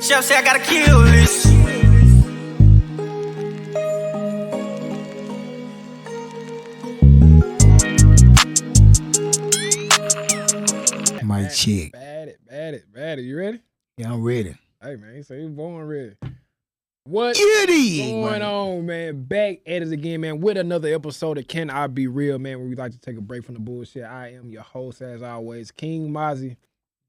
Chef say I gotta kill this. Mic check. Bad it. You ready? Yeah, I'm ready. Hey, man, so you born ready. What's Kitty, going on, man? Back at it again, man, with another episode of Can I Be Real, man, where we like to take a break from the bullshit. I am your host, as always, King Mozzie,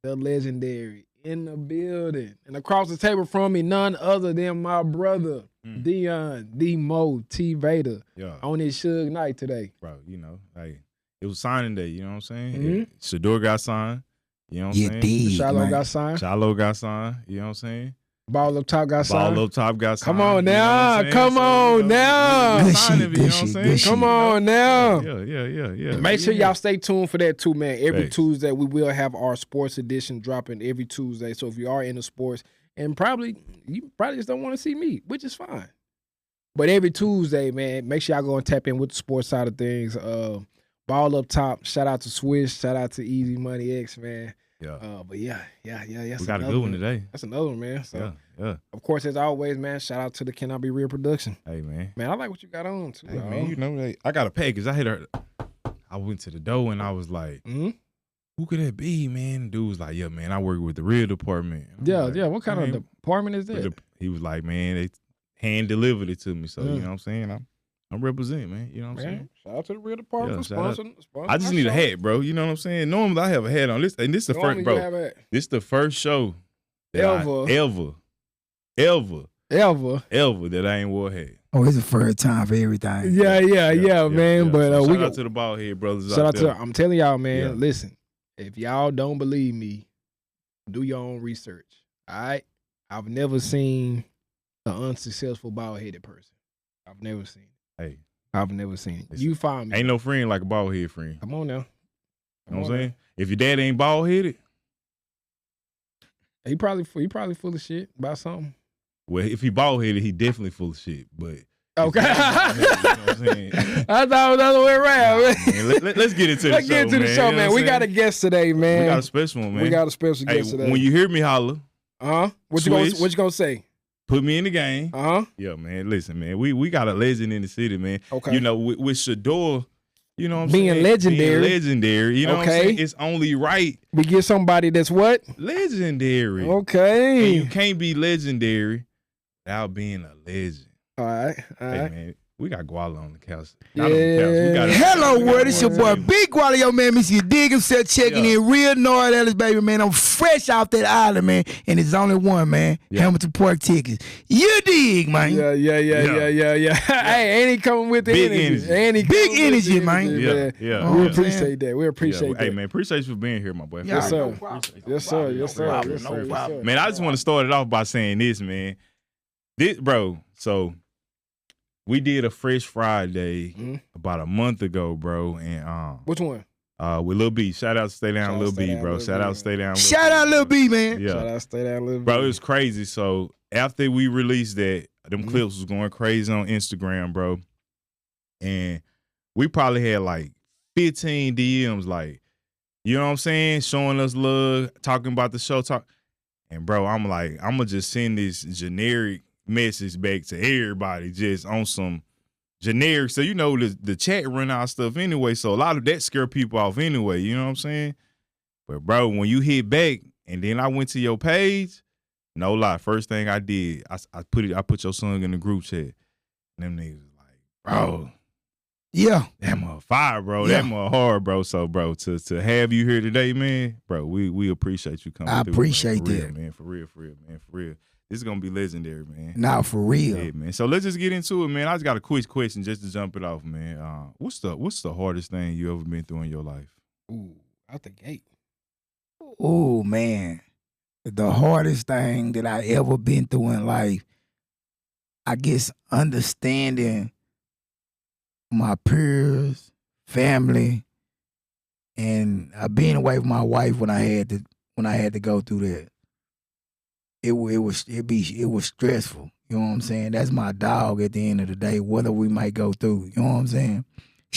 the legendary, in the building. And across the table from me, none other than my brother, Dion, D-Mo, T-Vader, on this Suge night today. Bro, you know, hey, it was signing day, you know what I'm saying? Shador got signed, you know what I'm saying? Shiloh got signed. Shiloh got signed, you know what I'm saying? Ball up top got signed. Ball up top got signed. Come on now. You know Come on now. Good shit. Come on now. Yeah. Make sure y'all stay tuned for that too, man. Every Tuesday, we will have our sports edition dropping every Tuesday. So if you are into sports, and you probably just don't want to see me, which is fine. But every Tuesday, man, make sure y'all go and tap in with the sports side of things. Ball up top. Shout out to Swish. Shout out to Easy Money X, man. Yeah. But yeah. We got a good one today. That's another one, man. So, yeah. Of course, as always, man, shout out to the Can I Be Real production. Hey, man. Man, I like what you got on, too. Hey, man, you know, I got a package. I went to the door and I was like, who could that be, man? The dude was like, yeah, man, I work with the real department. Like, what kind of department is that? He was like, man, they hand delivered it to me. So, you know what I'm saying? I'm representing, man. You know what I'm saying? Shout out to the real department for sponsoring. I just need a hat, bro. You know what I'm saying? Normally I have a hat on. This is the first, bro. This is the first show that ever that I ain't wore a hat. Oh, it's the first time for everything. Yeah, man. But so we shout out to the bald head brothers. Shout out to. I'm telling y'all, man. Listen, if y'all don't believe me, do your own research. All right. I've never seen an unsuccessful bald headed person. I've never seen it. Hey, I've never seen it. You find me. Ain't no friend like a bald head friend. Come on now. You know what I'm saying? If your dad ain't bald headed, he probably full of shit about something. Well, if he bald headed, he definitely full of shit. But okay, you know what I'm saying? I thought it was the other way around. Man, let's get into the show. Let's get into the show, man. We got a guest today, man. We got a special one, man. We got a special guest today. When you hear me holler, what you gonna say? Put me in the game. Yeah, man. Listen, man. We got a legend in the city, man. Okay. You know, with Shador, you know what I'm saying? Being legendary. You know what I'm saying? It's only right. We get somebody that's what? Legendary. Okay. And you can't be legendary without being a legend. All right. Hey, man. We got Guala on the couch. Hello, world. It's your boy, Big Guala, yo, man. Mr. Dig himself checking in. Real North Ellis, baby, man. I'm fresh off that island, man. And it's only one, man. Hamilton Park tickets. You dig, man. Yeah. Hey, ain't he coming with the big energy? Big energy, man. Yeah. We appreciate that. We appreciate that. Hey, man, appreciate you for being here, my boy. Yes, sir. Yes, sir. Man, I just want to start it off by saying this, man. Bro, so we did a Fresh Friday about a month ago, bro. And which one? With Lil B. Shout out to Stay Down Lil B, bro. Shout out to Stay Down. Shout out Lil B, man. Yeah. Shout out Stay Down Lil B. Bro, it was crazy. So after we released that, them clips was going crazy on Instagram, bro. And we probably had like 15 DMs, like, you know what I'm saying? Showing us love, talking about the show. And bro, I'm like, I'm going to just send this generic message back to everybody just on some generic. So, you know, the chat run out of stuff anyway. So a lot of that scare people off anyway. You know what I'm saying? But bro, when you hit back and then I went to your page, no lie, first thing I did, I put your son in the group chat. And them niggas was like, bro. Yeah. That mother fire, bro. Yeah. That mother hard, bro. So, bro, to have you here today, man, bro, we appreciate you coming through. I appreciate that. Man, for real, man, for real. This is going to be legendary, man. Nah, for real. Yeah, man. So let's just get into it, man. I just got a quick question just to jump it off, man. What's the hardest thing you ever been through in your life? Ooh, out the gate. Oh, man. The hardest thing that I ever been through in life, I guess understanding my peers, family, and being away from my wife when I had to go through that. It was stressful. You know what I'm saying? That's my dog at the end of the day, whether we might go through. You know what I'm saying?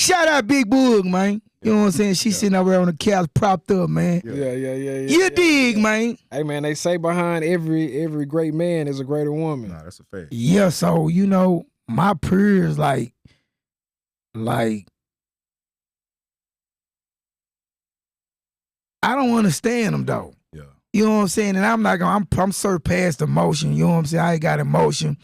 Shout out Big Boog, man. You know what I'm saying? She sitting over there on the couch propped up, man. Yeah. You dig, man. Hey man, they say behind every great man is a greater woman. Nah, that's a fact. Yeah, so you know, my peers like I don't understand them though. Yeah. You know what I'm saying? And I'm not gonna I'm surpassed emotion. You know what I'm saying? I ain't got emotion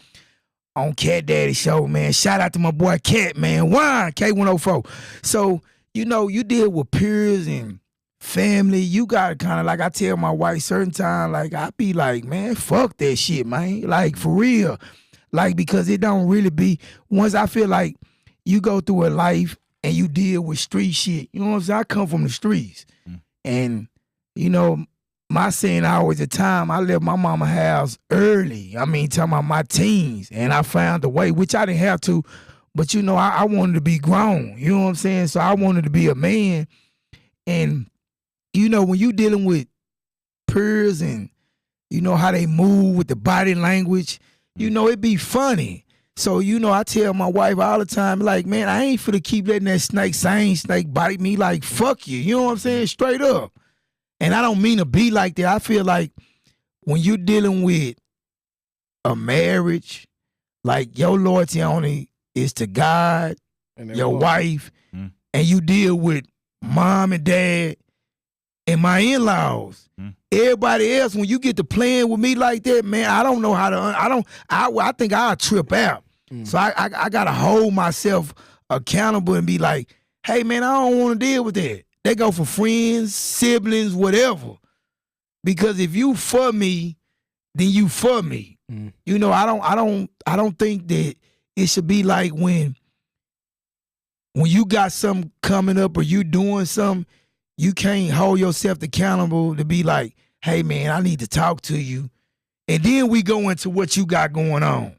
on Cat Daddy show, man. Shout out to my boy Cat, man. Wine, K104. So, you know, you deal with peers and family. You gotta kinda like I tell my wife certain time, like I be like, man, fuck that shit, man. Like for real. Like because it don't really be once I feel like you go through a life and you deal with street shit. You know what I'm saying? I come from the streets. And, you know, my saying always the time I left my mama house early. I mean, talking about my teens. And I found a way, which I didn't have to, but you know, I wanted to be grown. You know what I'm saying? So I wanted to be a man. And, you know, when you dealing with peers and you know how they move with the body language, you know, it be funny. So, you know, I tell my wife all the time, like, man, I ain't finna keep letting that same snake bite me. Like, fuck you. You know what I'm saying? Straight up. And I don't mean to be like that. I feel like when you're dealing with a marriage, like your loyalty only is to God, And your wife, and you deal with mom and dad and my in-laws. Everybody else, when you get to playing with me like that, man, I don't know how to, I think I'll trip out. So I gotta hold myself accountable and be like, hey man, I don't want to deal with that. They go for friends, siblings, whatever. Because if you for me, then you for me. You know, I don't think that it should be like when you got something coming up or you doing something, you can't hold yourself accountable to be like, hey man, I need to talk to you. And then we go into what you got going on.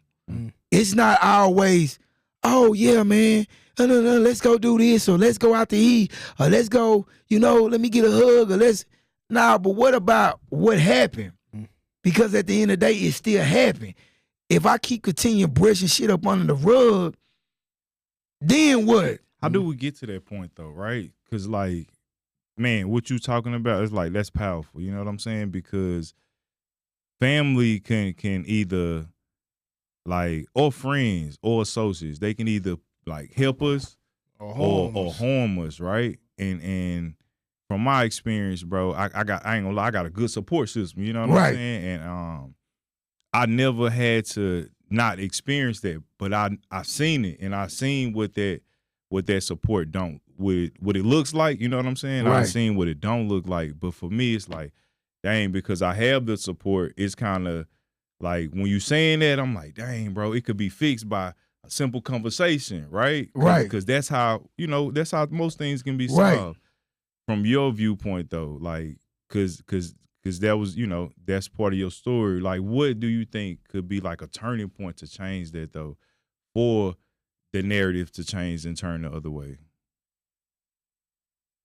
It's not always, oh yeah, man, no, let's go do this, or let's go out to eat, or let's go, you know, let me get a hug, or but what about what happened? Because at the end of the day, it still happened. If I keep continuing brushing shit up under the rug, then what? How do we get to that point though, right? Because like, man, what you talking about is like, that's powerful. You know what I'm saying? Because family can either like, or friends or associates, they can either like help us or harm us, right? And from my experience, bro, I ain't gonna lie, I got a good support system. You know what I'm saying? And I never had to not experience that, but I seen it, and I seen what that support what it looks like. You know what I'm saying? Right. I seen what it don't look like. But for me, it's like, dang, because I have the support, it's kind of like when you saying that, I'm like, dang, bro, it could be fixed by a simple conversation, right? Right. Because that's how most things can be solved. Right. From your viewpoint, though, like, because that was, you know, that's part of your story. Like, what do you think could be like a turning point to change that, though, for the narrative to change and turn the other way?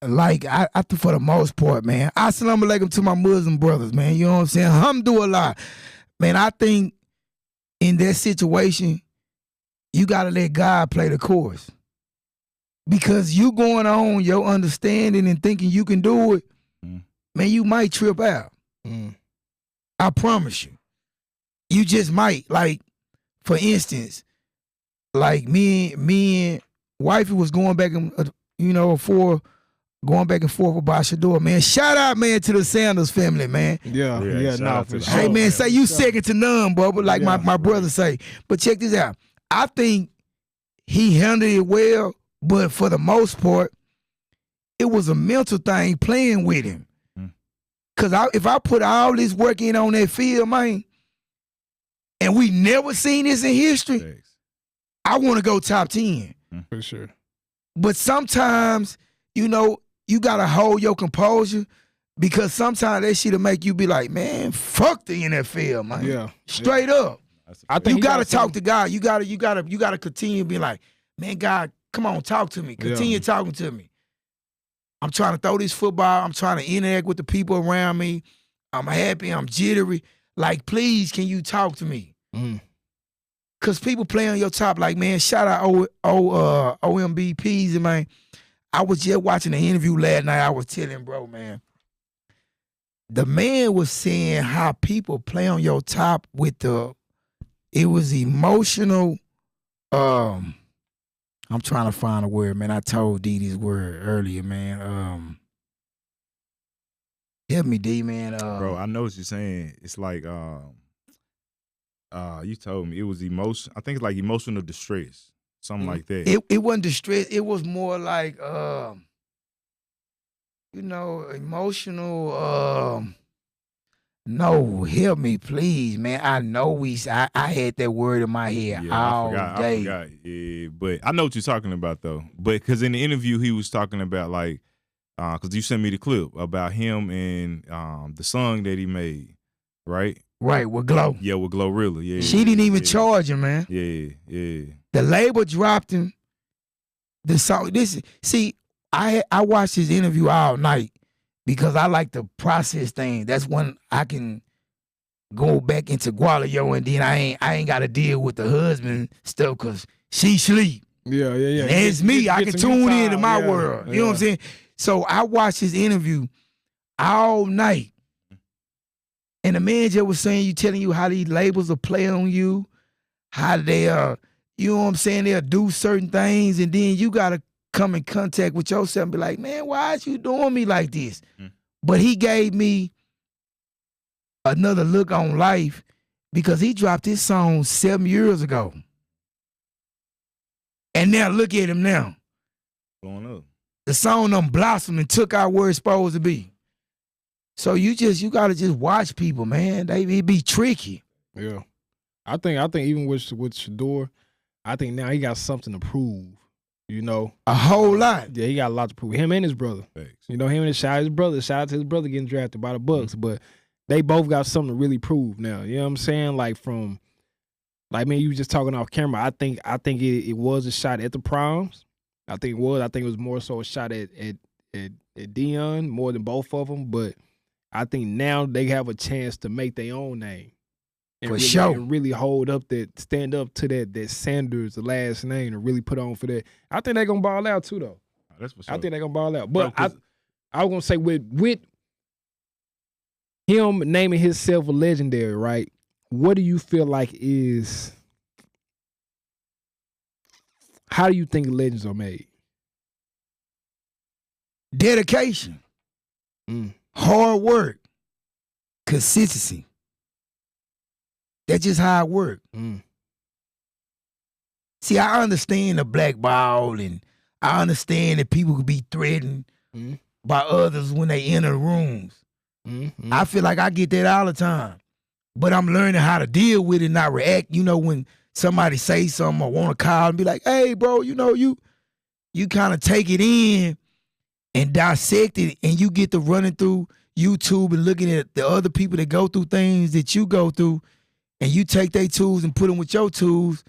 Like, I for the most part, man, assalamu alaikum to my Muslim brothers, man. You know what I'm saying? Alhamdulillah. Man, I think in that situation, you got to let God play the course. Because you going on your understanding and thinking you can do it, man, you might trip out. I promise you. You just might. Like, for instance, like me and wifey was going back and, going back and forth about Shador, man. Shout out, man, to the Sanders family, man. Yeah, nah, for sure. Hey, man, say you second to none, bro, but like my brother say. But check this out. I think he handled it well, but for the most part, it was a mental thing playing with him. Because if I put all this work in on that field, man, and we never seen this in history, I want to go top 10. For sure. But sometimes, you know, you got to hold your composure, because sometimes that shit'll make you be like, man, fuck the NFL, man. Yeah. Straight up. I think you gotta talk to God. You gotta continue to be like, man, God, come on, talk to me. Continue talking to me. I'm trying to throw this football. I'm trying to interact with the people around me. I'm happy. I'm jittery. Like, please, can you talk to me? Cause people play on your top, like, man, shout out OMBPs, and man, I was just watching the interview last night. I was telling bro, man, the man was saying how people play on your top with it was emotional. I'm trying to find a word, man. I told D this word earlier, man. Help me, D, man. Bro, I know what you're saying. It's like you told me it was emotion. I think it's like emotional distress, something like that. It wasn't distress. It was more like emotional. No, help me, please, man. I know I had that word in my head all day. I forgot. Yeah, but I know what you're talking about though. But because in the interview he was talking about like, because you sent me the clip about him and the song that he made, right? Right, with Glow. Yeah, with Glorilla. Yeah. She didn't even charge him, man. Yeah. The label dropped him. The song. I watched his interview all night because I like to process things. That's when I can go back into Gualayo, and then I ain't got to deal with the husband stuff because she sleep. Yeah. And it's me. I can tune into my world. You know what I'm saying? So I watched his interview all night. And the man just was saying, telling you how these labels will play on you, how they you know what I'm saying, they'll do certain things, and then you gotta come in contact with yourself and be like, man, why is you doing me like this? But he gave me another look on life because he dropped his song 7 years ago. And now look at him now. Going up. The song done blossomed and took out where it's supposed to be. So you gotta just watch people, man. It be tricky. Yeah. I think even with Shador, I think now he got something to prove. You know, a whole lot. Yeah, he got a lot to prove. Him and his brother. Thanks. You know, him and shout out to his brother getting drafted by the Bucks. But they both got something to really prove now. You know what I'm saying? Like man, you was just talking off camera. I think it was a shot at the Primes. I think it was. I think it was more so a shot at Deion more than both of them. But I think now they have a chance to make their own name. And really hold up stand up to that Sanders, the last name, and really put on for that. I think they're gonna ball out too, though. That's for sure. I think they're gonna ball out. But I was gonna say with him naming himself a legendary, right? What do you feel like is? How do you think legends are made? Dedication, hard work, consistency. That's just how it works. See, I understand the black ball, and I understand that people could be threatened by others when they enter rooms. I feel like I get that all the time. But I'm learning how to deal with it and not react. You know, when somebody say something or want to call and be like, hey, bro, you know, you kind of take it in and dissect it, and you get to running through YouTube and looking at the other people that go through things that you go through, and you take their tools and put them with your tools,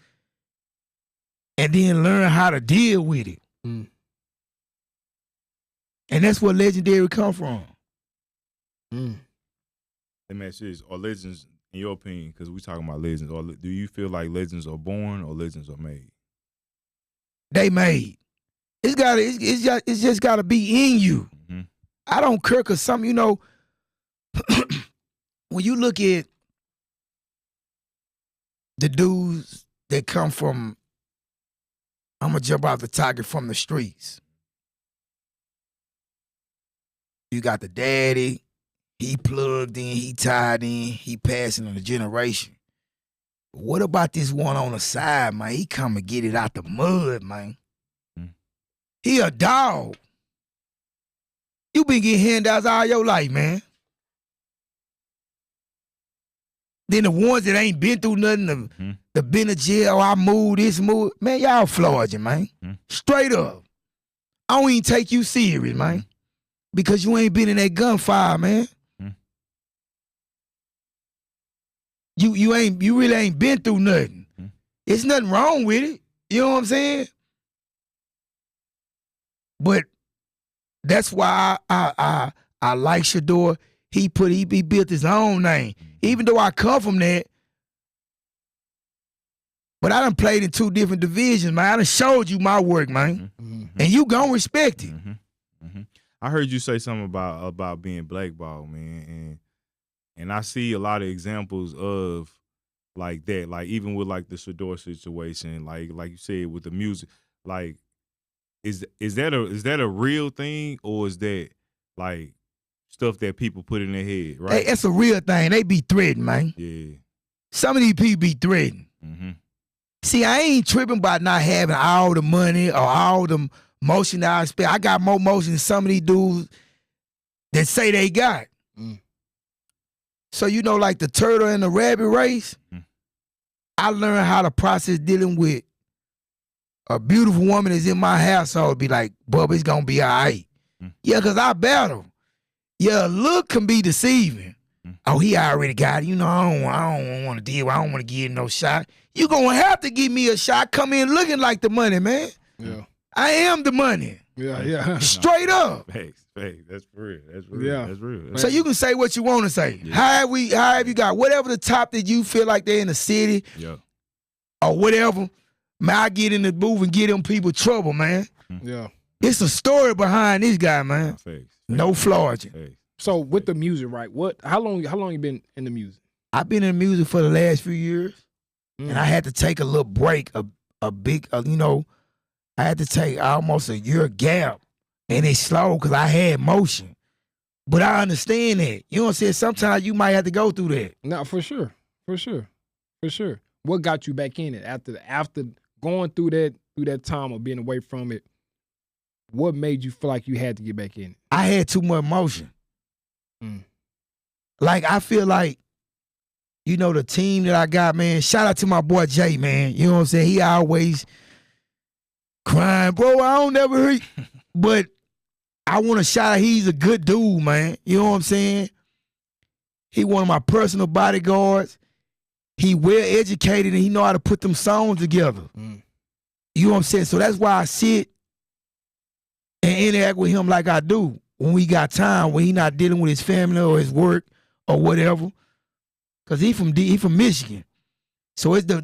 and then learn how to deal with it. And that's where legendary come from. Hey man, serious. Are legends, in your opinion, because we talking about legends, or do you feel like legends are born or legends are made? They made. It's just gotta be in you. I don't care, cause some, you know, when you look at the dudes that come from, I'm gonna jump out the target from the streets. You got the daddy, he plugged in, he tied in, he passing on the generation. What about this one on the side, man? He come and get it out the mud, man. He a dog. You been getting handouts all your life, man. Then the ones that ain't been through nothing, the been to jail, I move this, move. Man, y'all flogging, man. Straight up. I don't even take you serious, man. Because you ain't been in that gunfire, man. You really ain't been through nothing. It's nothing wrong with it. You know what I'm saying? But that's why I like Shador. He built his own name. Even though I come from that, But I done played in 2 different divisions, man. I done showed you my work, man. And you gon' respect it. I heard you say something about being blackballed, man, and I see a lot of examples of like that, like even with like the Shador situation, like you said with the music, like is that a real thing, or is that like stuff that people put in their head, right? Hey, it's a real thing. They be threatened, man. Yeah. Some of these people be threatened. See, I ain't tripping about not having all the money or all the motion that I expect. I got more motion than some of these dudes that say they got. So, you know, like the turtle and the rabbit race, I learned how to process dealing with a beautiful woman that's in my household. Be like, Bubba, it's gonna be all right. Yeah, because I battle. Yeah, look can be deceiving. Oh, he already got it. You know, I don't want to deal. I don't want to give no shot. You gonna have to give me a shot. Come in looking like the money, man. Yeah. I am the money. Yeah. Straight up. Facts. That's for real. That's real. Yeah. That's real. So you can say what you want to say. Yeah. How have you got whatever the top that you feel like they're in the city or whatever, man, I get in the booth and get them people trouble, man. Yeah. It's a story behind this guy, man. Facts. No flogging. Facts. So with the music, right? How long you been in the music? I've been in music for the last few years, and I had to take a little break, a big, you know, I had to take almost a year gap, and it's slow because I had motion. But I understand that. You know what I'm saying? Sometimes you might have to go through that. No, for sure. What got you back in it after going through that time of being away from it? What made you feel like you had to get back in it? I had too much motion. Like, I feel like, you know, the team that I got, man, shout out to my boy Jay, man. You know what I'm saying? He always crying, bro, I don't never hear you. But I want to shout out, he's a good dude, man. You know what I'm saying? He one of my personal bodyguards. He well educated and he know how to put them songs together. You know what I'm saying? So that's why I sit and interact with him like I do when we got time, when he not dealing with his family or his work or whatever. Cause he from Michigan. So it's the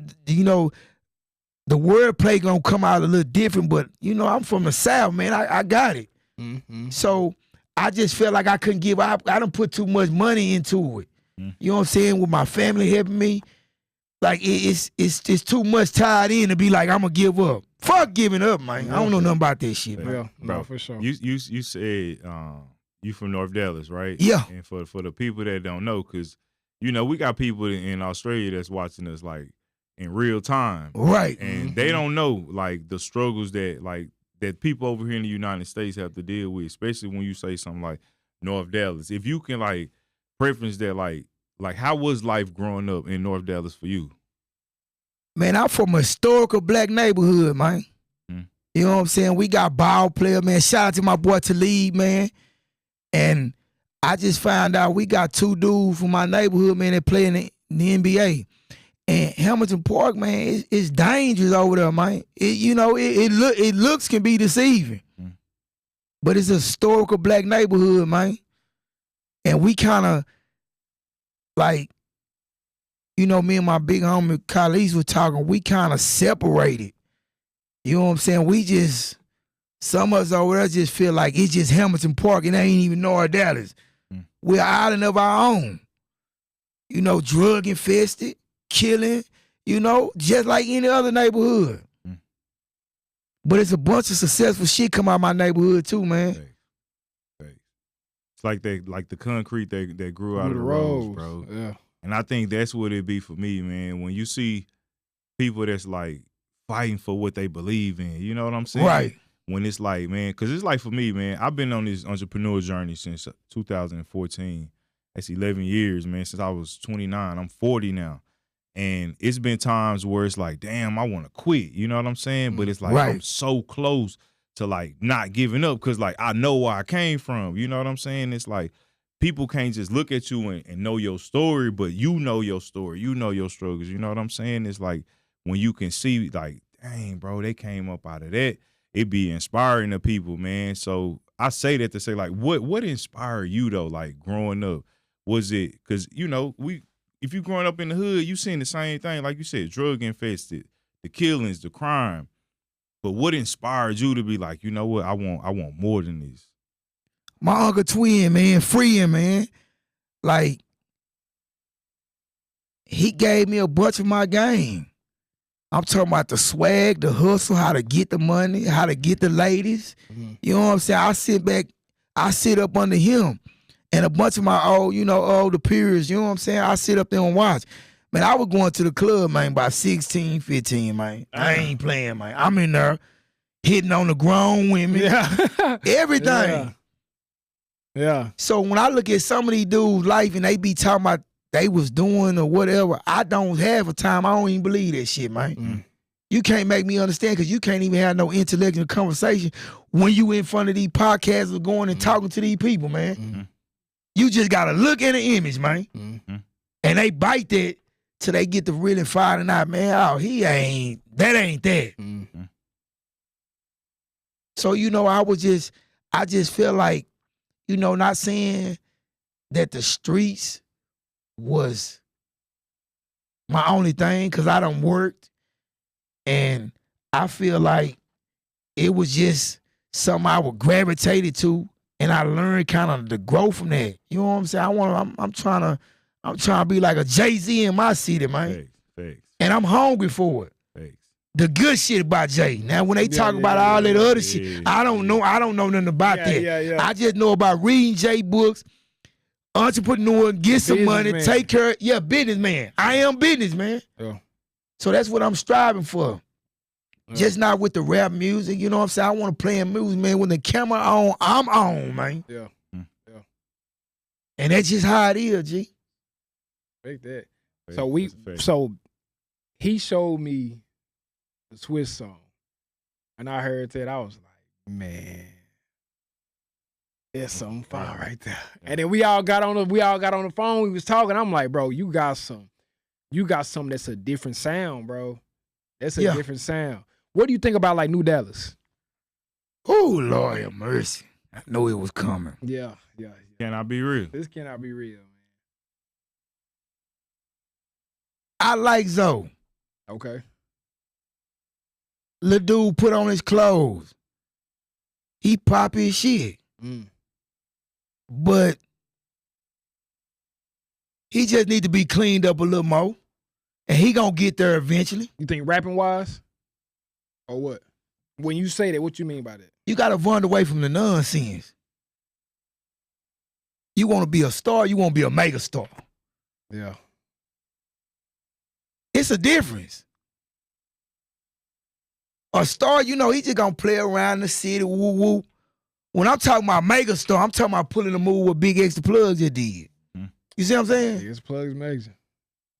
wordplay gonna come out a little different, but you know, I'm from the South, man. I got it. So I just felt like I couldn't give up. I done put too much money into it. You know what I'm saying? With my family helping me. Like it's too much tied in to be like, I'm gonna give up. Fuck giving up, man. I don't know nothing about that shit, man. Yeah, Bro, no, for sure. You said you from North Dallas, right? Yeah. And for the people that don't know, because you know we got people in Australia that's watching us like in real time, Right. and they don't know like the struggles that people over here in the United States have to deal with, especially when you say something like North Dallas. If you can like preference that, like how was life growing up in North Dallas for you? Man, I'm from a historical black neighborhood, man. You know what I'm saying? We got ball player, man. Shout out to my boy Talib, man. And I just found out we got 2 dudes from my neighborhood, man, that play in the NBA. And Hamilton Park, man, it's dangerous over there, man. It looks can be deceiving. But it's a historical black neighborhood, man. And we kind of, like, you know, me and my big homie colleagues were talking, we kind of separated. You know what I'm saying? Some of us over there just feel like it's just Hamilton Park and they ain't even North Dallas. We're island of our own. You know, drug infested, killing, you know, just like any other neighborhood. But it's a bunch of successful shit come out of my neighborhood too, man. It's like the concrete that grew out of the roads, bro. Yeah. And I think that's what it be for me, man. When you see people that's like fighting for what they believe in, you know what I'm saying? Right. When it's like, man, because it's like for me, man, I've been on this entrepreneur journey since 2014. That's 11 years, man, since I was 29. I'm 40 now. And it's been times where it's like, damn, I want to quit. You know what I'm saying? But it's like, I'm so close to like not giving up because like I know where I came from. You know what I'm saying? It's like people can't just look at you and know your story, but you know your story. You know your struggles. You know what I'm saying? It's like when you can see like, dang, bro, they came up out of that. It be inspiring to people, man. So I say that to say like, what inspired you though? Like growing up, was it because you know if you growing up in the hood, you seen the same thing, like you said, drug infested, the killings, the crime. But what inspired you to be like, you know what, I want more than this? My Uncle Twin, man, freeing, man. Like, he gave me a bunch of my game. I'm talking about the swag, the hustle, how to get the money, how to get the ladies. You know what I'm saying? I sit up under him and a bunch of my older peers, you know what I'm saying? I sit up there and watch. Man, I was going to the club, man, by 16, 15, man. I ain't playing, man. I'm in there hitting on the grown women. Yeah. Everything. Yeah. So when I look at some of these dudes' life and they be talking about they was doing or whatever, I don't have a time. I don't even believe that shit, man. You can't make me understand because you can't even have no intellectual conversation when you in front of these podcasts or going and talking to these people, man. You just got to look at the image, man. And they bite that till they get to really finding out, man, oh, that ain't that. So, I just feel like, not saying that the streets was my only thing because I done worked and I feel like it was just something I would gravitated to and I learned kind of the growth from that. You know what I'm saying? I'm trying to be like a Jay-Z in my city, man. Thanks. And I'm hungry for it. Thanks. The good shit about Jay. Now when they talk about all that other shit, I don't know nothing about that. I just know about reading Jay books, entrepreneur, get some money, take care. Yeah, businessman. I am businessman. Yeah. So that's what I'm striving for. Yeah. Just not with the rap music. You know what I'm saying? I want to play in music, man. When the camera on, I'm on, man. Yeah. And that's just how it is, G. Like that. So he showed me the Swiss song. And I heard that. I was like, man. There's something fire right there. And then we all got on the phone. We was talking. I'm like, bro, you got something that's a different sound, bro. That's a different sound. What do you think about like New Dallas? Oh, Lord have mercy. I know it was coming. Yeah. Can I be real? This cannot be real, man. I like Zoe. Okay. Little dude put on his clothes. He pop his shit. But he just need to be cleaned up a little more. And he gonna get there eventually. You think rapping wise? Or what? When you say that, what you mean by that? You gotta run away from the nonsense. You wanna be a star, you wanna be a mega star. Yeah. It's a difference. A star, he just gonna play around the city, woo woo. When I'm talking about mega star, I'm talking about pulling the move with Big Extra Plugs that did. You see what I'm saying? Big Extra Plugs amazing.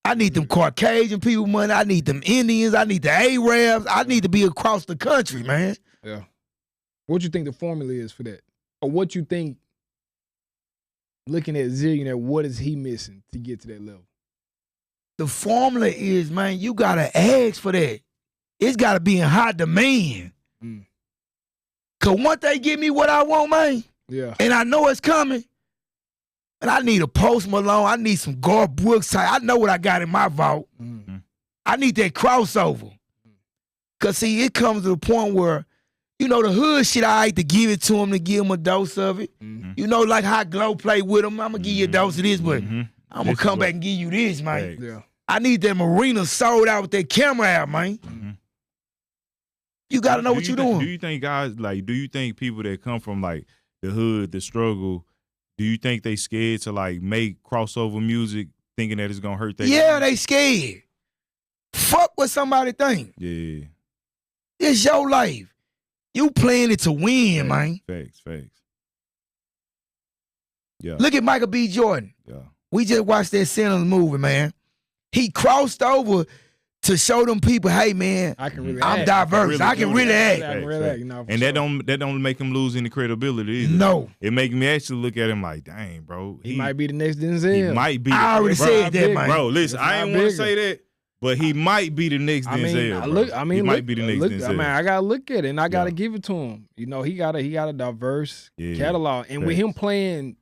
I need them Caucasian people money. I need them Indians. I need the Arabs. I need to be across the country, man. Yeah. What you think the formula is for that? Or what you think, looking at Zillionaire, what is he missing to get to that level? The formula is, man, you got to ask for that. It's got to be in high demand. Because once they give me what I want, man, and I know it's coming, and I need a Post Malone, I need some Garth Brooks type. I know what I got in my vault. I need that crossover. Because, see, it comes to the point where, the hood shit, I like to give it to him, to give him a dose of it. Like how Glow play with him. I'm going to give you a dose of this, but I'm going to come back and give you this, man. Yeah. I need that marina sold out with that camera out, man. You got to know what you're doing. Do you think guys, do you think people that come from, the hood, the struggle, do you think they scared to, make crossover music thinking that it's going to hurt their Yeah, they scared. Fuck what somebody think. Yeah. It's your life. You playing it to win, man. Facts. Yeah. Look at Michael B. Jordan. Yeah. We just watched that Sinners movie, man. He crossed over to show them people, hey, man, I'm diverse. I can really act. And that don't make him lose any credibility either. No. It make me actually look at him like, dang, bro. He might be the next Denzel. He might be. I already said that, man. Bro, listen, I ain't want to say that, but he might be the next Denzel. He might be the next Denzel. I gotta look at it, and I gotta give it to him. He got a diverse catalog, and with him playing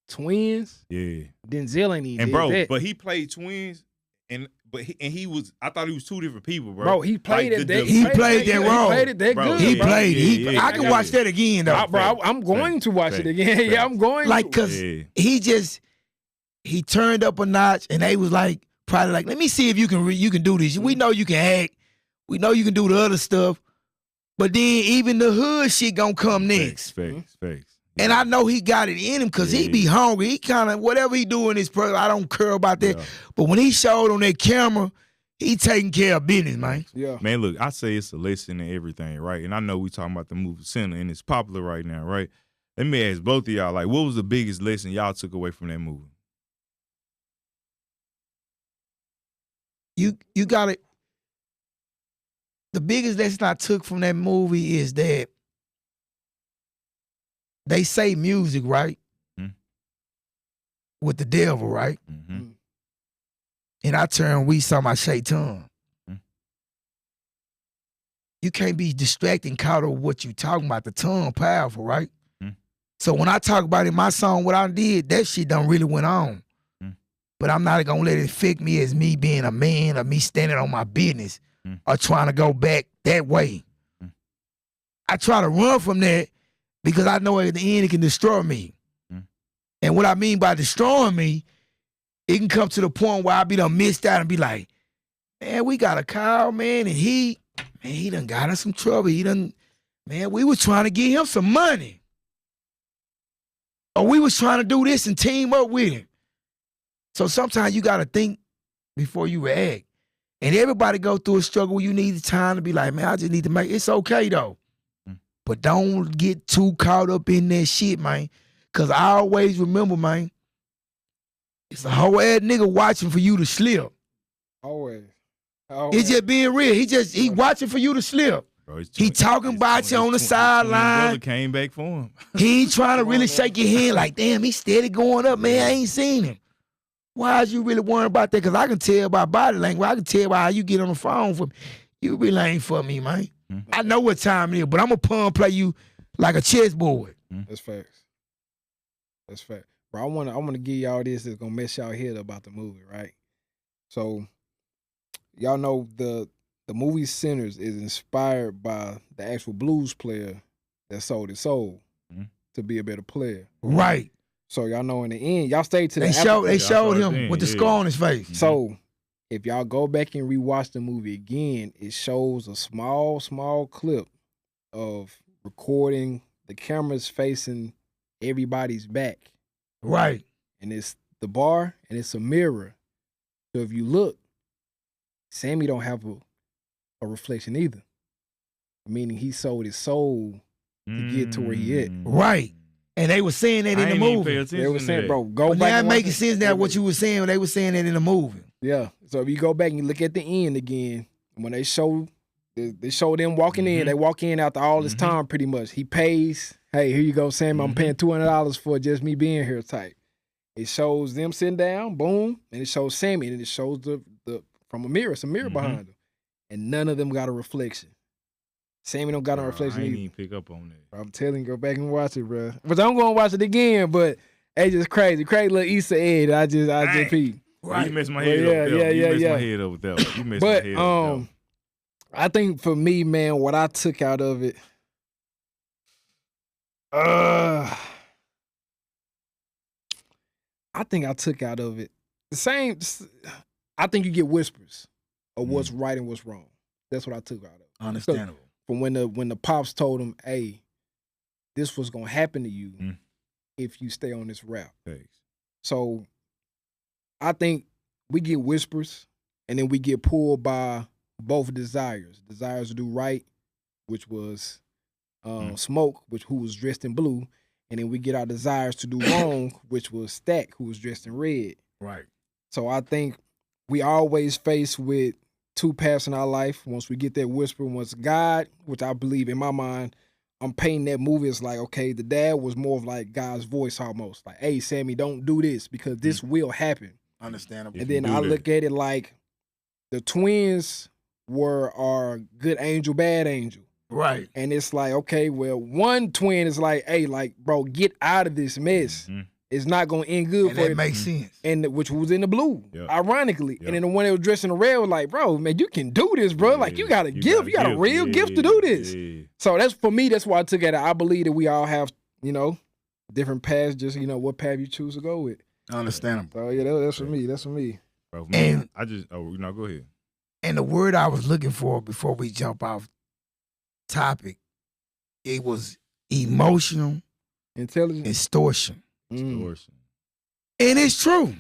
twins, Denzel ain't even. And bro, but he played twins. he was. I thought he was two different people, bro. Bro, he played Like, it. He played that role. He played it that Bro, good. He yeah, bro. played. yeah, I can yeah. watch that again though. Bro, I'm going to watch it again. Facts. Yeah, I'm going Like, to. cause Yeah. he turned up a notch, and they was like, probably like, let me see if you can do this. We know you can act. We know you can do the other stuff. But then even the hood shit gonna come next. Facts. And I know he got it in him because he be hungry. He kind of, whatever he do in his person, I don't care about that. Yeah. But when he showed on that camera, he taking care of business, man. Yeah. Man, look, I say it's a lesson in everything, right? And I know we talking about the movie Sinner, and it's popular right now, right? Let me ask both of y'all, like, what was the biggest lesson y'all took away from that movie? You got it. The biggest lesson I took from that movie is that they say music, right? Mhm. With the devil, right? Mm-hmm. And I turn, we saw my shaitan. Mhm. You can't be distracted and caught up with what you talking about. The tongue powerful, right? Mhm. So when I talk about in my song, what I did, that shit done really went on. Mhm. But I'm not gonna let it affect me as me being a man or me standing on my business or trying to go back that way. I try to run from that because I know at the end it can destroy me. And what I mean by destroying me, it can come to the point where I be done missed out and be like, man, we got a cow, man, and he done got us some trouble. Man, we was trying to get him some money. Or we was trying to do this and team up with him. So sometimes you got to think before you react. And everybody go through a struggle where you need the time to be like, man, I just need to make, it's okay though. But don't get too caught up in that shit, man. Cause I always remember, man, it's a whole ass nigga watching for you to slip. Always. It's just being real. He watching for you to slip. Bro, He talking about you on the sideline. Brother came back for him. He ain't trying to really shake your hand like, damn, he steady going up, man. I ain't seen him. Why is you really worrying about that? Because I can tell by body language. I can tell by how you get on the phone for me. You really ain't for me, man. I know what time it is, but I'm going to pun play you like a chessboard. That's facts. That's fact. Bro, I wanna give y'all this that's gonna mess y'all head about the movie, right? So y'all know the movie Sinners is inspired by the actual blues player that sold his soul to be a better player. Right. So y'all know in the end, y'all stayed to the They showed him thing, with the scar on his face. So if y'all go back and rewatch the movie again, it shows a small clip of recording the cameras facing everybody's back. Right. And it's the bar and it's a mirror. So if you look, Sammy don't have a reflection either. Meaning he sold his soul to get to where he at. Right. And they were saying that in the movie. They were saying, bro, go But back. now it and watch making it. sense now what you were saying when they were saying that in the movie. Yeah. So if you go back and you look at the end again, when they show them walking in, they walk in after all this time pretty much. He pays, hey, here you go, Sammy, I'm paying $200 for just me being here type. It shows them sitting down, boom, and it shows Sammy, and it shows the from a mirror, it's a mirror behind them. And none of them got a reflection. Sammy don't got a reflection I ain't either. even pick up on that. I'm telling you, go back and watch it, bro. But I'm gonna watch it again, but it's just crazy. Crazy little Easter egg I just peeped. Right. You messed my head Yeah, up with that one. You messed yeah. my head up with that one. You messed my But head up with that one. I think for me, man, what I took out of it, I think I took out of it the same. I think you get whispers of what's right and what's wrong. That's what I took out of it. Understandable. From when the pops told him, "Hey, this was gonna happen to you if you stay on this route." Thanks. So I think we get whispers, and then we get pulled by both desires. Desires to do right, which was Smoke, who was dressed in blue, and then we get our desires to do wrong, which was Stack, who was dressed in red. Right. So I think we always face with two paths in our life. Once we get that whisper, once God, which I believe in my mind, I'm painting that movie as like, okay, the dad was more of like God's voice almost. Like, hey, Sammy, don't do this because this will happen. Understandable. And then I look at it like the twins were our good angel, bad angel. Right. And it's like, okay, well, one twin is like, hey, like, bro, get out of this mess. it's not gonna end good And for that you. makes sense. And which was in the blue, Yeah. ironically. Yeah. And then the one that was dressed in the red was like, bro, man, you can do this, bro. Like you got a gift, you got a real gift to do this. Yeah. So that's for me. That's why I took it. I believe that we all have, different paths. Just what path you choose to go with. Understandable. So yeah, that's for me. That's for me. Bro, And- I just go ahead. And the word I was looking for before we jump off topic, it was emotional Intelligence. extortion. Extortion. And it's true.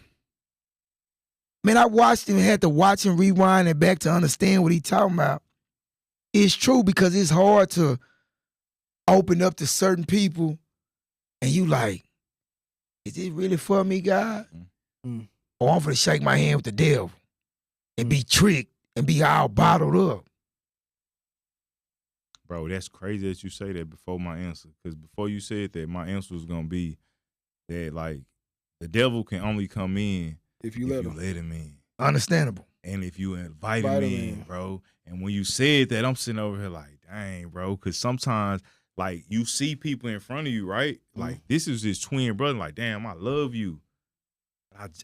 Man, I watched him, had to watch him rewind it back to understand what he talking about. It's true because it's hard to open up to certain people and you like, is this really for me, God? Mm. Or I'm finna shake my hand with the devil and be tricked and be all bottled up. Bro, that's crazy that you say that before my answer. Because before you said that, my answer was gonna be that like the devil can only come in If you if let you him. let him in. Understandable. And if you invite him in, bro. And when you said that, I'm sitting over here like, dang, bro. Because sometimes, like, you see people in front of you, right? Like, this is his twin brother. Like, damn, I love you.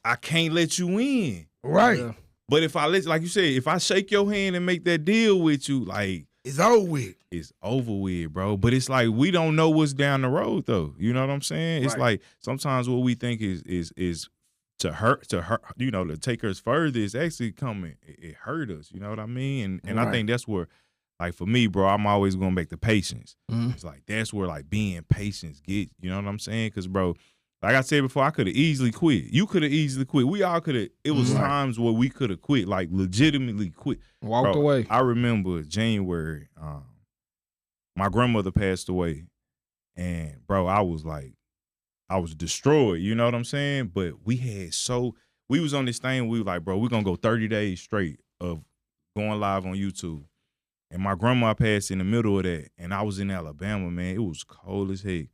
I can't let you in. Right. Yeah. But if I let, like you said, if I shake your hand and make that deal with you, like, It's over with. it's over with, bro. But it's like we don't know what's down the road, though. You know what I'm saying? It's Right. like sometimes what we think is to hurt, to take us further is actually coming. It hurt us. You know what I mean? And I Right. think that's where, like for me, bro, I'm always going back to patience. Mhm. It's like that's where like being patient get. You know what I'm saying? Because bro, like I said before, I could have easily quit. You could have easily quit. We all could have. It was Right. times where we could have quit, like legitimately quit. Walked Bro, away. I remember January, my grandmother passed away, and bro, I was destroyed. You know what I'm saying? But we was on this thing. We were like, bro, we're gonna go 30 days straight of going live on YouTube. And my grandma passed in the middle of that, and I was in Alabama, man. It was cold as heck.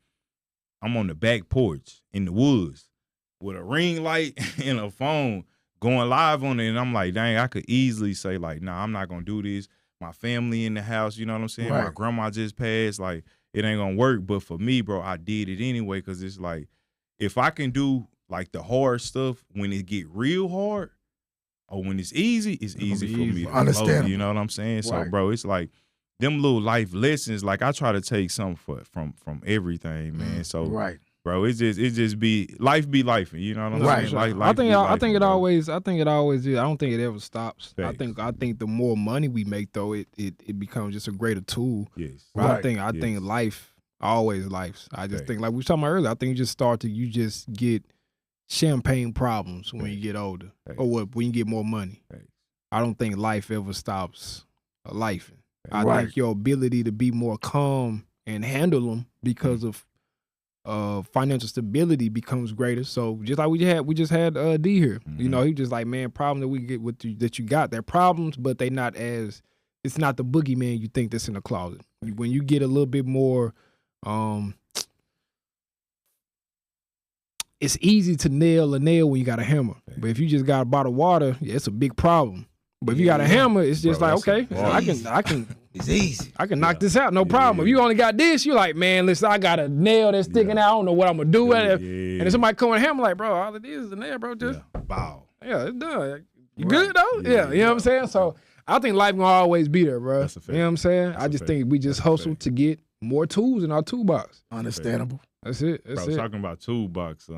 I'm on the back porch in the woods with a ring light and a phone going live on it. And I'm like, dang, I could easily say, like, nah, I'm not going to do this. My family in the house, you know what I'm saying? Right. My grandma just passed. Like, it ain't going to work. But for me, bro, I did it anyway because it's like, if I can do, like, the hard stuff when it get real hard or when it's easy be for me easy. to flow, Understandable. you know what I'm saying? So, Right. bro, it's like, them little life lessons, like I try to take something from everything, man. So, Right. bro, it just be life, you know what I'm Right. saying? Like, I think it bro. always is. I don't think it ever stops. Facts. I think the more money we make though, it becomes just a greater tool. Yes. But Right. I think Yes. life always life. I just Facts. think like we were talking about earlier. I think you just get champagne problems when you get older, Facts. or when you get more money. Facts. I don't think life ever stops life. I Right. think your ability to be more calm and handle them because of financial stability becomes greater. So just like we just had D here. You know, he just like, man, problem that we get with that you got, they're problems, but they not as, it's not the boogeyman you think that's in the closet. When you get a little bit more, it's easy to nail a nail when you got a hammer. But if you just got a bottle of water, yeah, it's a big problem. But if you got a hammer, it's just Bro, like, that's okay, a I can It's easy. knock this out, no problem. If you only got this, you like, man, listen, I got a nail that's sticking out. I don't know what I'm gonna do with it. And then somebody come with a hammer, like, bro, all it is a nail, bro. Just Wow. yeah, it's done. You good though? Yeah, you know what I'm saying. So I think life gonna always be there, bro. That's a fact. You know what I'm saying? That's I a just fact. think we just That's a hustle fact. to get more tools in our toolbox. Understandable. That's it. That's Bro, it. talking about toolbox,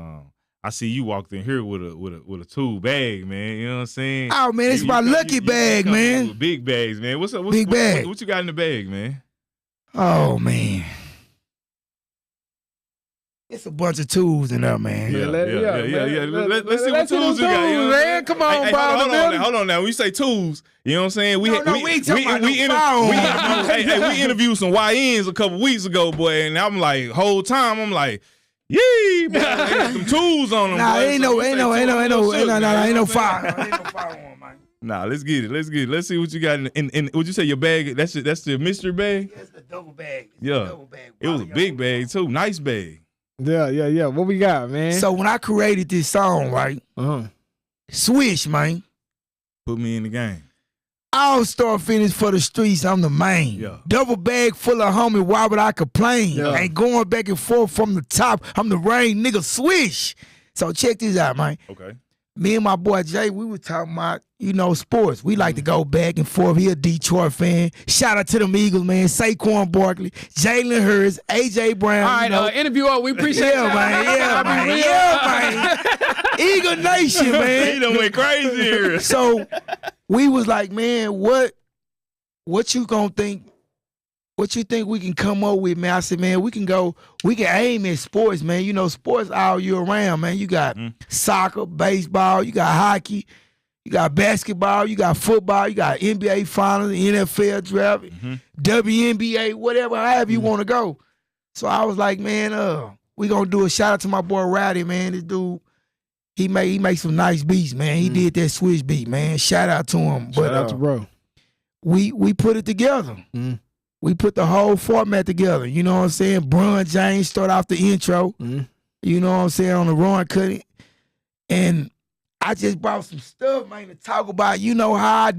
I see you walked in here with a tool bag, man. You know what I'm saying? Oh man, it's my lucky bag, come man. with big bags, man. What's up? Big bag. What you got in the bag, man? Oh man. It's a bunch of tools in there, man. Yeah. man. Let's see what see tools you got. You know what I'm man. saying? Come on, Hey, bro. hold on now. When you say tools, you know what I'm saying? No, we ain't talking about no phone. We interviewed some YNs a couple weeks ago, boy, and I'm like, whole time I'm like, yee, boy, they got some tools on them. Nah, boy. ain't So no you say tools, I'm fire. you know what I'm saying? Fire. Ain't no fire on, man. Nah, let's get it. Let's see what you got in would you say your bag? That's the mystery bag? That's the double bag. It's Yeah. the double bag. It was a big bag too. Nice bag. Yeah. What we got, man? So when I created this song, right? uh-huh. Swish, man. Put me in the game. All-star finish for the streets, I'm the main. Yeah. Double bag full of homie, why would I complain? Yeah. Ain't going back and forth from the top, I'm the rain, nigga, swish. So check this out, man. Okay. Me and my boy Jay, we were talking about, sports. We like to go back and forth. He a Detroit fan. Shout out to them Eagles, man. Saquon Barkley, Jalen Hurts, A.J. Brown. All right, interview up. We appreciate Yeah, y'all. man. Yeah, man. Eagle Nation, man. He done went crazy here. So we was like, man, what you gonna think? What you think we can come up with, man? I said, man, we can aim at sports, man. Sports all year round, man. You got soccer, baseball, you got hockey, you got basketball, you got football, you got NBA finals, NFL draft, WNBA, whatever, however you want to go. So I was like, man, we gonna do a shout out to my boy Rowdy, man. This dude, he make some nice beats, man. He did that switch beat, man. Shout out to him. Shout out to bro. We put it together. We put the whole format together. You know what I'm saying? Bron James start off the intro. You know what I'm saying? On the run cutting. And I just brought some stuff, man, to talk about, how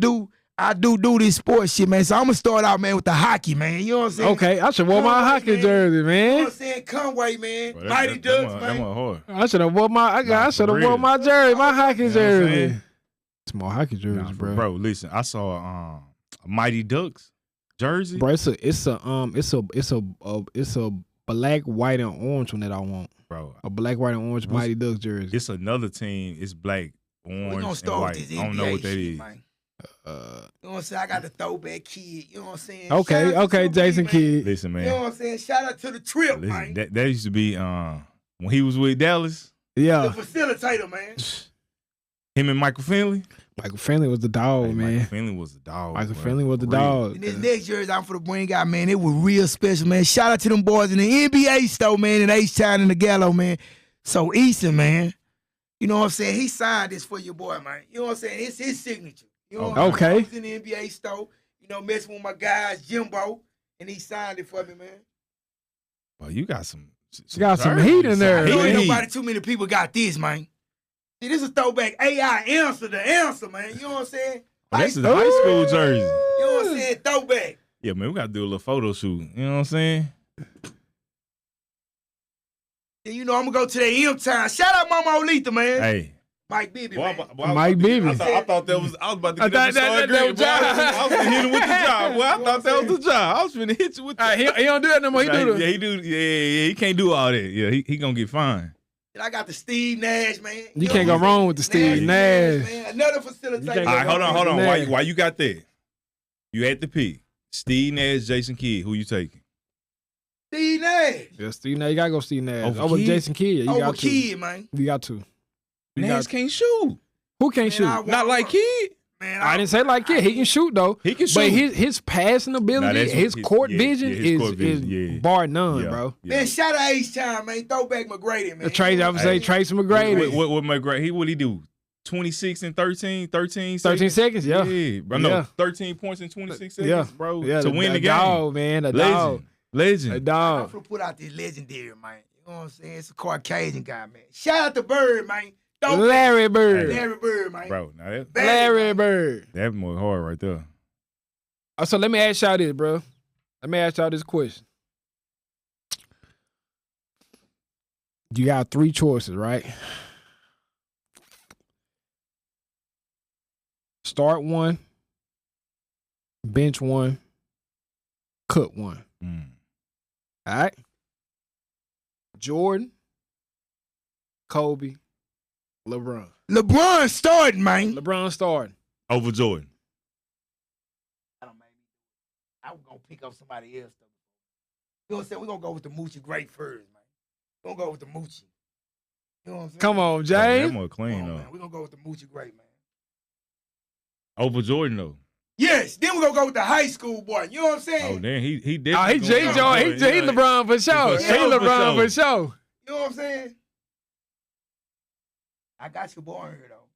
I do this sports shit, man. So I'm gonna start out, man, with the hockey, man. You know what I'm saying? Okay, I should wear my hockey jersey, You know man. what I'm saying? Conway, man. Bro, Mighty Ducks, that man. one hard. I should have wore my jersey, my hockey jersey. Small hockey jersey, bro. Bro, listen, I saw a Mighty Ducks jersey. Bro, it's a black, white, and orange one that I want. Bro, A black, white, and orange Mighty Ducks jersey. it's another team. It's black, orange, We gonna and start white. with this I don't know NBA what that shit, is. man. You know what I'm saying? I got the throwback kid. You know what I'm saying? Okay, Shout out to okay, Super Jason man. Kidd. Listen, man. You know what I'm saying? Shout out to the trip, Listen, man. that used to be when he was with Dallas. The Yeah, facilitator, man. Him and Michael Finley. Michael Finley was the dog, Hey, man. Michael Finley was the dog. Michael bro. Finley was the For real. dog. And this next jersey I'm for the bring out, man, it was real special, man. Shout out to them boys in the NBA store, man, in H-Town and the Gallo, man. So Easton, man, you know what I'm saying? He signed this for your boy, man. You know what I'm saying? It's his signature. You know what I'm saying? Okay. I was in the NBA store, messing with my guys, Jimbo, and he signed it for me, man. Well, you got some got some heat in there. You know, ain't heat. nobody, too many people got this, man. See, this is throwback AI answer, the answer, man. You know what I'm saying? Oh, this is the high school jersey. You know what I'm saying? Throwback. Yeah, man, we got to do a little photo shoot. You know what I'm saying? And I'm going to go to the M-Town. Shout out Mama Olitha, man. Hey. Mike Bibby, Boy, man. Mike Bibby. I thought that was. I was about to I get up and thought start that agreeing, was boy. I job. was finna hit him with the job. Boy, I thought that was the job. I was finna hit you with the. He don't do that no more. He do Yeah, he do. Yeah, he can't do all that. Yeah, he gonna get fined. And I got the Steve Nash, man. You can't go wrong with the Steve Nash. Man. Another facilitator. can't All go right, hold on. Nash. Why you got that? You had to pick Steve Nash, Jason Kidd. Who you taking? Steve Nash. Yeah, Steve Nash. You gotta go Steve Nash. Over Over Kidd? Jason Kidd. You Over got to. Kid, man. You got to. You Nash got- can't shoot. Who can't Man, shoot? I want- Not like Kidd. Man, I didn't say like Kid. He can shoot though. He can shoot. But his passing Nah, ability, that's his what- court yeah, vision yeah, his court is vision, yeah. bar none, Yeah, bro. yeah. Man, shout out H-Town, man. Throwback McGrady, man. I would say Hey. Tracy McGrady. What McGrath? What he do? 26 and 13, 13 13 seconds, yeah. Yeah, bro. No, Yeah. 13 points in 26 seconds, Yeah. bro. Yeah, to win the game. dog, man. The dog. Legend. The I'm dog. gonna put out this legendary, man. You know what I'm saying? It's a Caucasian guy, man. Shout out to Bird, man. Throwback. Larry Bird. Larry Bird, man. Bro, now that Larry Bird. that more hard right there. So let me ask y'all this, bro. Let me ask y'all this question. You got 3 choices, right? Start 1, bench 1, cut 1. Mm. All right? Jordan, Kobe, LeBron. LeBron started, man. LeBron starting. Over Jordan. I was gonna pick up somebody else, though. You know what I'm saying? We're gonna go with the Moochie Great first, man. We're gonna go with the Moochie. You know what I'm saying? Come on, That James. more Come clean on, though. man. We're gonna go with the Moochie Great, man. Over Jordan though. Yes, then we're gonna go with the high school boy. You know what I'm saying? Oh, then he Oh, definitely. he J. gonna Joe. go He over Jordan. LeBron for sure. For He sure, for LeBron sure. for sure. You know what I'm saying? I got your boy in here, though.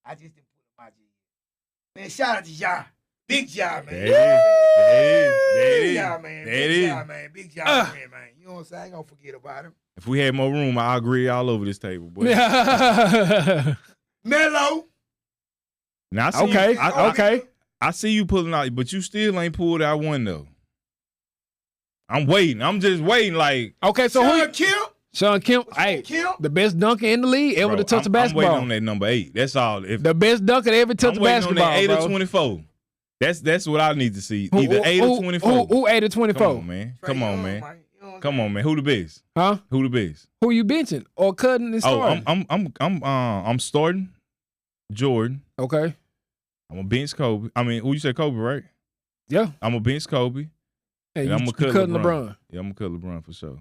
I just didn't put my G. Man, shout out to Ja. Big Ja, man. There it is. There it Big is. Ja, man. There it Big is. Ja, man. Big Ja, man. You know what I'm saying? I ain't gonna forget about him. If we had more room, I'll agree all over this table, boy. Yeah. Melo. Now I seen Okay. I- Okay. I see you pulling out, but you still ain't pulled out one though. I'm waiting. I'm just waiting. Like, Okay, so Sean Kemp. Sean Kemp, Sean hey, Kemp. the best dunker in the league ever to touch a I'm basketball. waiting on that number 8. That's all. If The best dunker to ever touch I'm a waiting on basketball, that 8 bro. or 24. That's what I need to see. Either 8 or 24. Who 8 or 24? Come on, man. Come on, man. Come on, man. Who the best? Huh? Who the best? Who you benching or cutting and starting? I'm starting Jordan. Okay. I'm gonna bench Kobe. I mean, who you said Kobe, right? Yeah. I'm gonna bench Kobe. Hey, and you, I'm gonna cut cutting LeBron. LeBron. Yeah, I'm gonna cut LeBron for sure.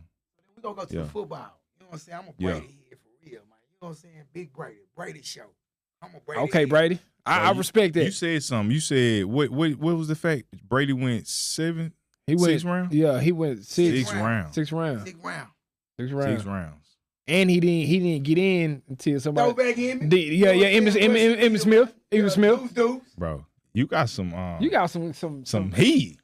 We're gonna go to the football. You know what I'm saying? I'm a Brady here for real, man. You know what I'm saying? Big Brady show. I'm a Brady. Okay, head. Brady. I respect that. You said something. You said what was the fact? Brady went 7? He went 6 rounds? Yeah, he went 6 6 rounds. 6 rounds. 6 rounds. 6 rounds. 6 rounds. And he didn't get in until somebody. Throw back in. Yeah, Emmitt Smith. Emmitt Smith. Deuce. Bro, you got some You got some heat.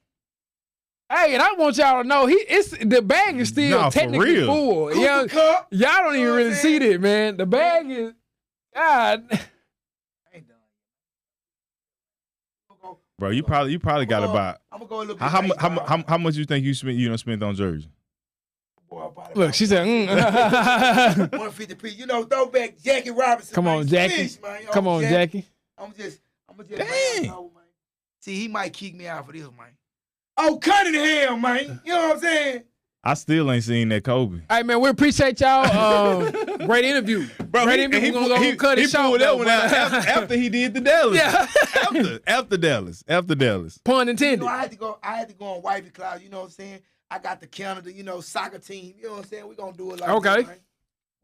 Hey, and I want y'all to know the bag is still Nah, for technically real. full. Cooper Cup. Y'all don't even really see that, man. The bag is God. Bro, you probably got about I'm gonna go a little bit. how much you think you spent on jersey? Look, she said, 150 piece. You know, throwback Jackie Robinson. Come man. on, Jackie. Fish, man. Come on, Jackie. I'm just Dang. man. See, he might kick me out for this, man. Oh, Cunningham, man. You know what I'm saying? I still ain't seen that Kobe. Hey, man, we appreciate y'all. Great interview. Bro, Great interview. We're going to cut it short. That one out after he did the Dallas. Yeah. After Dallas. Pun You intended. know, I had to go on wifey class, you know what I'm saying? I got the Canada, soccer team. You know what I'm saying? We're going to do it like Okay. this, man.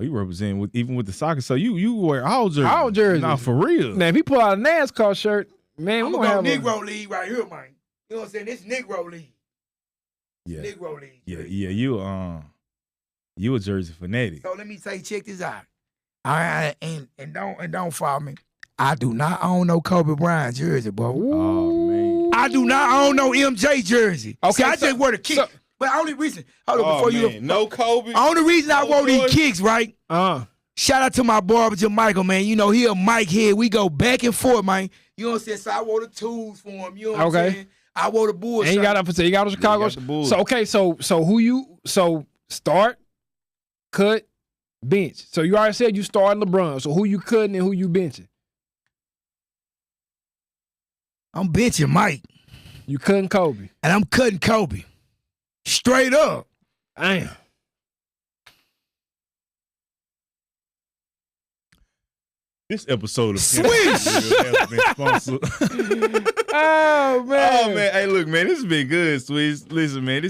You represent even with the soccer, so you wear all jerseys. All jerseys. Nah, for real. Now, if he pull out a NASCAR shirt, man, I'm we're going to going to go have Negro League right here, man. You know what I'm saying? This Negro League. Yeah. Negro League. Yeah, you a jersey fanatic. So let me tell you, check this out. And don't follow me. I do not own no Kobe Bryant jersey, bro. Oh man. I do not own no MJ jersey. Okay, See, I just wear the kick. But only reason, before you. No Kobe. Only reason I wore these kicks, right? Shout out to my barber, Michael, man. You know, he a mic head. We go back and forth, man. You know what I'm saying? So I wore the tools for him. You know what I'm saying? I wore the Bulls. And you got the Chicago. You got the Bulls. So okay, so start, cut, bench. So you already said you starting LeBron. So who you cutting and who you benching? I'm benching Mike. You cutting Kobe. And I'm cutting Kobe. Straight up. Damn. This episode of Swish! has been sponsored. Oh man. Oh man, hey, look, man, this has been good, Swiss. Listen, man,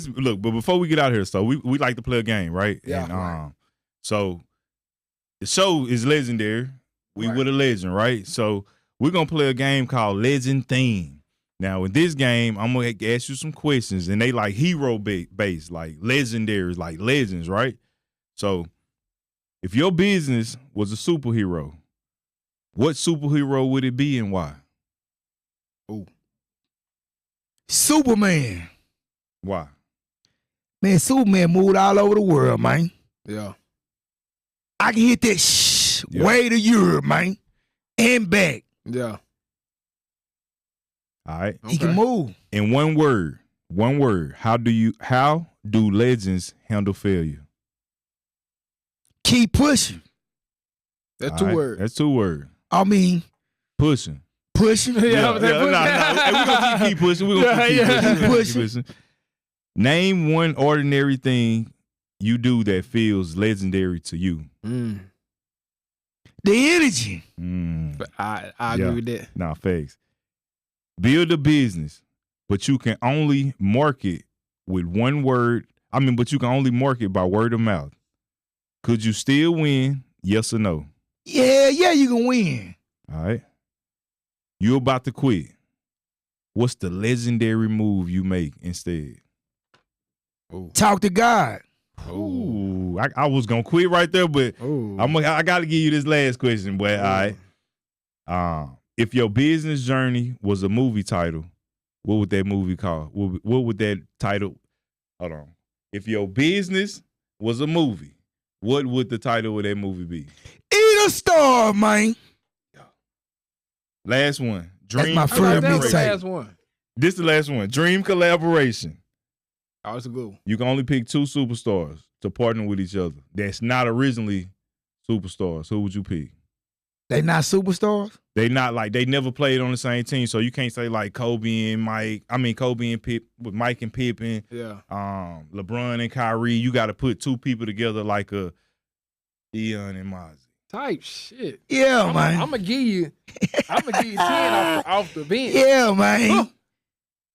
but before we get out here, so we like to play a game, right? Yeah. And, Right. So the show is legendary. We Right. with a legend, right? So we're gonna play a game called Legend Theme. Now, in this game, I'm gonna ask you some questions, and they like hero based, like legendaries, like legends, right? So, if your business was a superhero, what superhero would it be and why? Superman. Why? Man, Superman moved all over the world, man. Yeah. I can hit that Yeah. way to Europe, man. And back. Yeah. All right. He can move. In one word, how do legends handle failure? Keep pushing. That's All 2 right, words. That's 2 words. I mean, Pushing. pushing. Yeah, Hey, we gonna keep pushing. We gonna keep pushing. Name one ordinary thing you do that feels legendary to you. Mm. The energy. I agree with that. Nah, facts. Build a business, but you can only market with one word. But you can only market by word of mouth. Could you still win? Yes or no? Yeah, you can win. All right. You about to quit. What's the legendary move you make instead? Talk to God. Ooh, I was gonna quit right there, but I gotta give you this last question, boy. All right. If your business journey was a movie title, what would that movie call? What would that title? Hold on. If your business was a movie, what would the title of that movie be? Eat a star, man. Last one. Dream my first That was the mixtape. last one. This the last one. Dream collaboration. Oh, it's a good one. You can only pick 2 superstars to partner with each other. That's not originally superstars. Who would you pick? They not superstars? They not like they never played on the same team, so you can't say like Kobe and Pip with Mike and Pippen. Yeah. LeBron and Kyrie. You got to put 2 people together like a Dion and Mozzie. Type shit. Yeah, man. I'm gonna give you 10 off the bench. Yeah, man.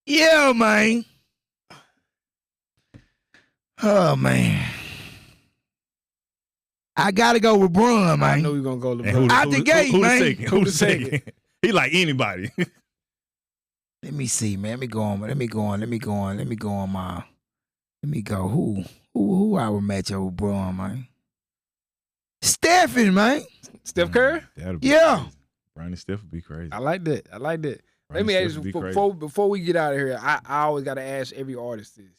Yeah, man. Oh, man. I gotta go with Bron, man. I know you're gonna go And LeBron. Out the gate, who man. The second? Who the second? He like anybody. Let me see, man. Let me go on. Let me go. Who I would match up with Bron, man? Stephen, man. Steph Curry? That'll be Yeah. crazy. Brian and Steph would be crazy. I like that. Let Brian me and ask Steph would you be crazy. before we get out of here. I always gotta ask every artist this: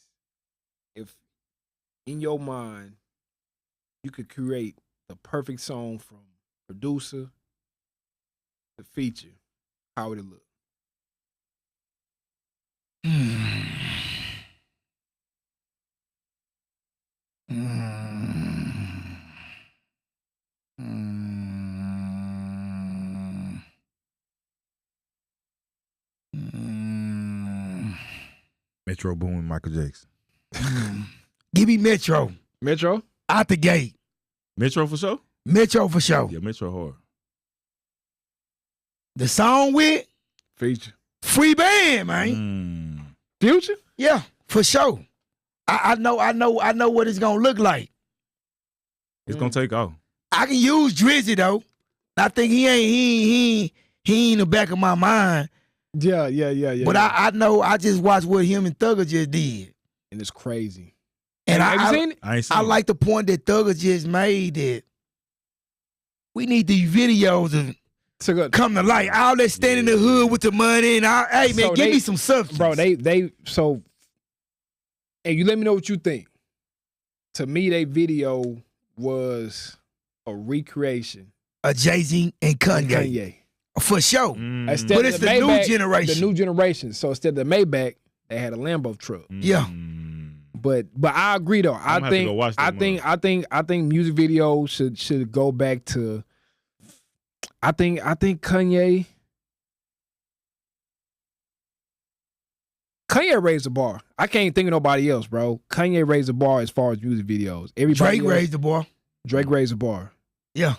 if in your mind you could create the perfect song from producer to feature, how would it look? Metro Boomin, Michael Jackson. Give me Metro. Metro? Out the gate. Metro for sure? Metro for sure. Yeah, Metro hard. The song with Feature. Free Band, man. Future? Yeah, for sure. I know what it's gonna look like. It's gonna take off. I can use Drizzy though. I think he ain't in the back of my mind. Yeah. But I know I just watched what him and Thugger just did. And it's crazy. And Have you seen it? I ain't seen I it. like the point that Thugger just made that we need these videos to come to light. All that stand in the hood with the money and all. Hey man, So give they- me some substance. Bro, and you let me know what you think. To me, they video was a recreation a Jay-Z and of Kanye. Kanye. For sure. Instead But of it's the new Maybach, generation. The new generation. So instead of the Maybach, they had a Lambo truck. Yeah. But I agree though. I'm gonna have to go watch that I think music videos should go back to. I think Kanye raised the bar. I can't think of nobody else, bro. Kanye raised the bar as far as music videos. Everybody Drake else, raised the bar. Drake raised the bar. Yeah.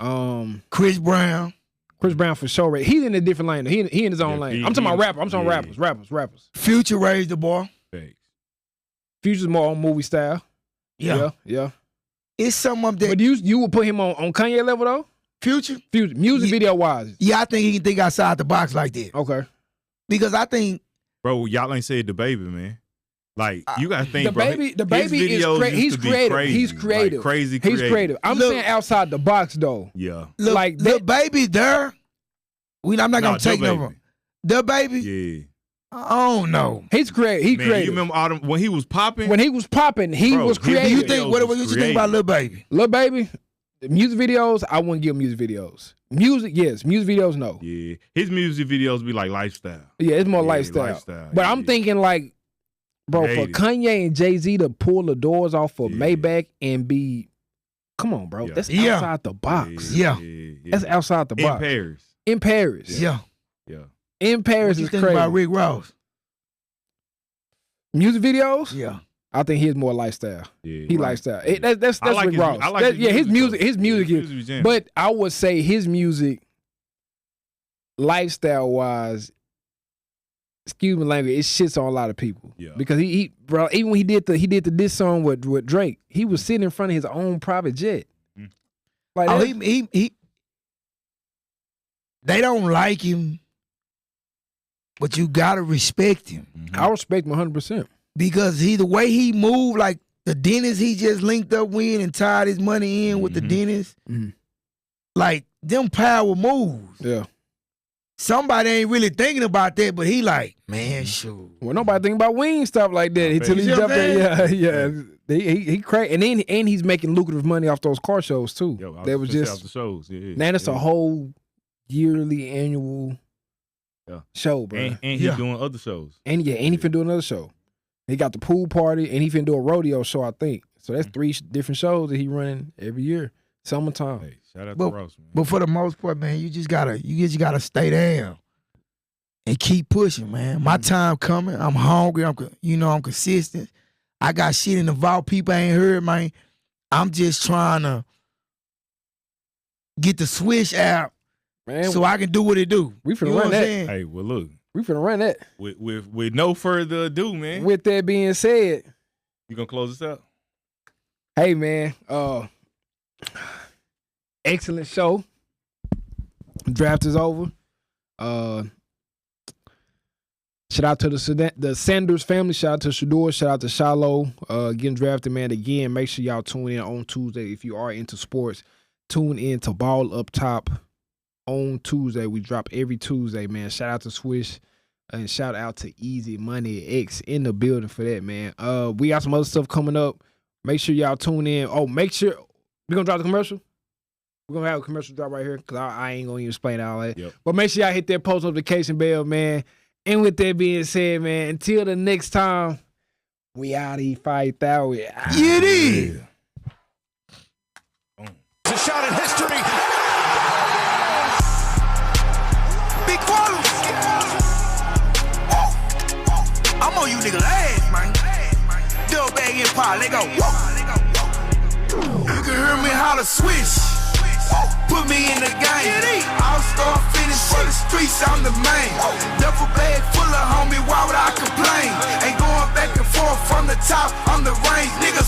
Chris Brown. Chris Brown for sure. He's in a different lane. He in his own lane. I'm talking about rapper. I'm talking rappers. Future raised the bar. Thanks. Future's more on movie style. Yeah. Yeah. It's some of that. But you would put him on Kanye level though? Future? Future, music video wise. Yeah, I think he can think outside the box like that. Okay. Because I think Bro, y'all ain't said the baby, man. Like, you gotta think, The bro. baby his is videos he's used to be creative. crazy, He's creative. Like, crazy He's creative. creative. I'm Look- saying outside the box though. Yeah. look, Like the that- baby there. I'm not gonna take the no. The baby. Yeah. I don't know. He's creative. He Man, creative. you remember all them, when he was popping? When he was popping, he Bro, was his Do creative. you videos think what was you think about creative. Lil Baby? Lil Baby, the music videos, I wouldn't give music videos. Music, yes. Music videos, no. Yeah. His music videos be like lifestyle. Yeah, it's more Yeah, lifestyle. But I'm yeah. thinking like, bro, for Creative. Kanye and Jay-Z to pull the doors off of Yeah. Maybach and be, come on, bro. Yeah. That's Yeah. outside the box. Yeah. That's outside the In box. Paris. In Paris. Yeah. Yeah. In Paris What you is think crazy. about Rick Ross? Music videos? Yeah. I think he's more lifestyle. Yeah. He right. lifestyle. That's I like Rick his, Ross. I like That- yeah, his music. though. His music Yeah, is. jamming. But I would say his music, lifestyle wise, excuse me language, it shits on a lot of people. Yeah. Because he bro, even when he did the diss song with Drake, he was sitting in front of his own private jet. Mm. Like Oh, that- he. They don't like him, but you gotta respect him I respect him 100%. because the way he moved, like the dentist he just linked up with and tied his money in with the dentist, Mhm. like them power moves. Yeah. Somebody ain't really thinking about that, but he like, man, shoot. Well, nobody think about wing stuff like that until he You see what jumped I'm there. Yeah. He crazy, and he's making lucrative money off those car shows too. Yo, That was off just the shows. Yeah. now that's yeah. a whole yearly annual show, bro. And he doing other shows. And he finna do another show. He got the pool party, and he finna do a rodeo show, I think. So that's 3 different shows that he running every year. Summertime. Hey, shout out to Ross, man. But for the most part, man, you just gotta stay down and keep pushing, man. My time coming. I'm hungry. I'm consistent. I got shit in the vault people ain't heard, man. I'm just trying to get the switch out, Man, so I can do what it do. we finna You know run what I'm that. saying? Hey, well, look, We finna run that. with no further ado, man, With that being said, you gonna close this out? hey man, excellent show. Draft is over. Shout out to the Sanders family. Shout out to Shador. Shout out to Shiloh. Getting drafted, man. Again, make sure y'all tune in on Tuesday if you are into sports. Tune in to Ball Up Top on Tuesday. We drop every Tuesday, man. Shout out to Swish. And shout out to Easy Money X in the building for that, man. We got some other stuff coming up. Make sure y'all tune in. Oh, make sure we're gonna drop the commercial. We're gonna have a commercial drop right here because I ain't gonna even explain all that. Yep. But make sure y'all hit that post notification bell, man. And with that being said, man, until the next time, we out of 5,000. Yeah, it is. It's a shot in history. Big Wallace. I'm on you niggas' ass, man. Double bag Empire, let go. You can hear me holler switch. Put me in the game. All-star finish for the streets, I'm the main. Duffel bag full of homie, why would I complain? Ain't going back and forth from the top, I'm the range. Niggas